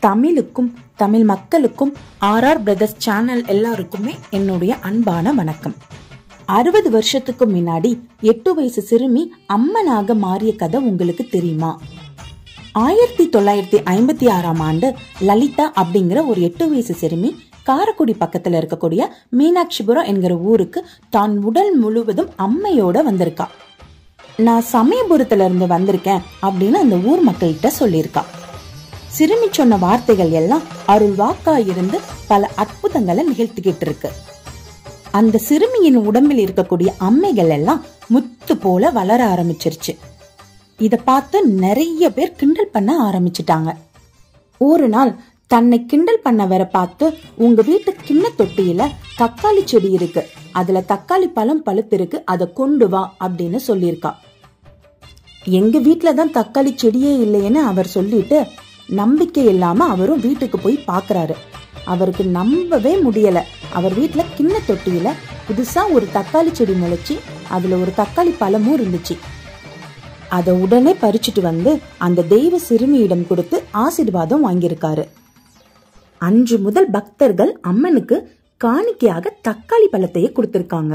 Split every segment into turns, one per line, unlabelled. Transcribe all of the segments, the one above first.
தமிழுக்கும் தமிழ் மக்களுக்கும் RR brothers channel எல்லாருக்குமே என்னுடைய அன்பான வணக்கம். 60 வருஷத்துக்கு முன்னாடி 8 வயசு சிறுமி அம்மனாக மாறிய கதை உங்களுக்கு தெரியுமா? 1956ஆம் ஆண்டு லலிதா அப்படிங்கிற ஒரு 8 வயசு சிறுமி காரைக்குடி பக்கத்துல இருக்கக்கூடிய மீனாட்சிபுரம் என்கிற ஊருக்கு தான் உடல் முழுவதும் அம்மையோட வந்திருக்கா. நான் சமயபுரத்துல இருந்து வந்திருக்கேன் அப்படின்னு அந்த ஊர் மக்கள்கிட்ட சொல்லியிருக்கா. சிறுமி சொன்ன வார்த்தைகள் எல்லாம் அருள் வாக்கா இருந்து பல அற்புதங்களை நிகழ்த்திக்கிட்டு இருக்கு. அந்த சிறுமியின் உடம்பில் இருக்கக்கூடிய அம்மைகள் எல்லாம் முத்து போல வளர ஆரம்பிச்சிருச்சு. இத பார்த்து நிறைய பேர் கிண்டல் பண்ண ஆரம்பிச்சிட்டாங்க. ஒரு நாள் தன்னை கிண்டல் பண்ண வர பார்த்து, உங்க வீட்டு கிண்ண தொட்டியில தக்காளி செடி இருக்கு, அதுல தக்காளி பழம் பழுத்திருக்கு, அதை கொண்டு வா அப்படின்னு சொல்லியிருக்கா. எங்க வீட்டுலதான் தக்காளி செடியே இல்லைன்னு அவர் சொல்லிட்டு நம்பிக்கை இல்லாம அவரும் வீட்டுக்கு போய் பாக்குறாரு. அவருக்கு நம்பவே முடியல. அவர் வீட்டுல கிண்ண தொட்டியில புதுசா ஒரு தக்காளி செடி முளைச்சி அதுல ஒரு தக்காளி பழமும் இருந்துச்சு. அத உடனே பறிச்சுட்டு வந்து அந்த தெய்வ சிறுமியிடம் கொடுத்து ஆசீர்வாதம் வாங்கியிருக்காரு. அன்று முதல் பக்தர்கள் அம்மனுக்கு காணிக்கையாக தக்காளி பழத்தையே கொடுத்திருக்காங்க.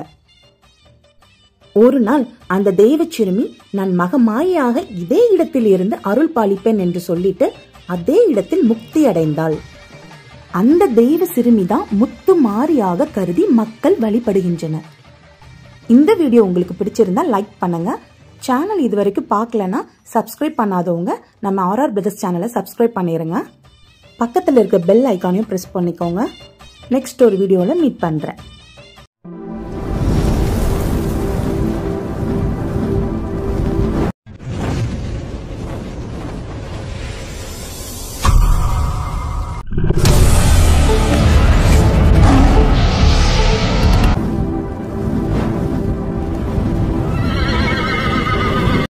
ஒரு நாள் அந்த தெய்வ சிறுமி, நான் மகமாயாக இதே இடத்தில் இருந்து அருள் பாலிப்பேன் என்று சொல்லிட்டு அதே இடத்தில் முக்தி அடைந்தாள். அந்த தெய்வ சிறுமிதான் முத்து மாரியாக கருதி மக்கள் வழிபடுகின்றனர். இந்த வீடியோ உங்களுக்கு பிடிச்சிருந்தா லைக் பண்ணுங்க. சேனல் இது வரைக்கும் பார்க்கலன்னா சப்ஸ்கிரைப் பண்ணாதவங்க நம்ம ஆர்ஆர் பிரதர்ஸ் சேனலை சப்ஸ்கிரைப் பண்ணிருங்க. பக்கத்தில் இருக்க பெல் ஐக்கானையும் பிரஸ் பண்ணிக்கோங்க. நெக்ஸ்ட் ஒரு வீடியோல மீட் பண்றேன்.